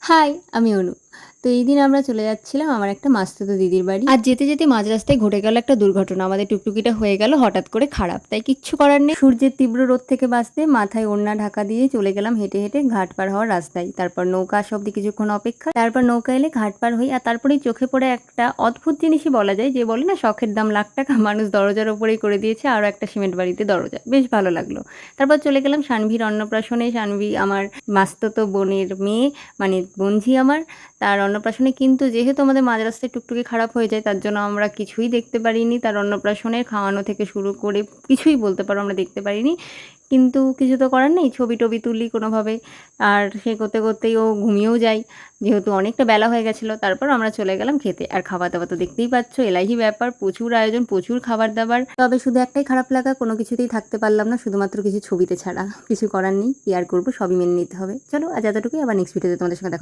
High, আমি অনু। তো এই দিন আমরা চলে যাচ্ছিলাম আমার একটা মাস্তুতো দিদির বাড়ি। আর যেতে যেতে মাঝ রাস্তায় ঘটে গেল একটা দুর্ঘটনা। আমাদের টুকটুকিটা হয়ে গেল হঠাৎ করে খারাপ। তাই কিচ্ছু করার নেই। সূর্যের তীব্র রোদ থেকে বাঁচতে মাথায় ওড়না ঢাকা দিয়ে চলে গেলাম হেঁটে হেঁটে ঘাট পার হওয়ার রাস্তায়। তারপর নৌকা আসা অব্দি কিছুক্ষণ অপেক্ষা। তারপর নৌকা এলে ঘাট পার হই। আর তারপরেই চোখে পড়ে একটা অদ্ভুত জিনিসই বলা যায়, যে বলে না শখের দাম লাখ টাকা, মানুষ দরজার ওপরেই করে দিয়েছে আরও একটা সিমেন্ট বাড়িতে দরজা। বেশ ভালো লাগলো। তারপর চলে গেলাম সানভীর অন্নপ্রাশনে। সানভী আমার মাস্তুতো বোনের মেয়ে, মানে বোনঝি আমার। তার অন্নপ্রাশনে কিন্তু যেহেতু আমাদের মাঝ রাস্তায় টুকটুকি খারাপ হয়ে যায়, তার জন্য আমরা কিছুই দেখতে পারিনি। তার অন্নপ্রাশনের খাওয়ানো থেকে শুরু করে কিছুই বলতে পারো আমরা দেখতে পারিনি। কিন্তু কিছু তো করার নেই, ছবি টবি তুলি কোনোভাবে। আর সে করতে করতেই ও ঘুমিয়েও যায়, যেহেতু অনেকটা বেলা হয়ে গেছিলো। তারপর আমরা চলে গেলাম খেতে। আর খাবার দাবার তো দেখতেই পাচ্ছ, এলাহি ব্যাপার, প্রচুর আয়োজন, প্রচুর খাবার দাবার। তবে শুধু একটাই খারাপ লাগা, কোনো কিছুতেই থাকতে পারলাম না, শুধুমাত্র কিছু ছবিতে ছাড়া। কিছু করার নেই, কি আর করবো, সবই মেনে নিতে হবে। চলো আজ এতটুকুই, আবার নেক্সট ভিডিওতে তোমাদের সঙ্গে দেখা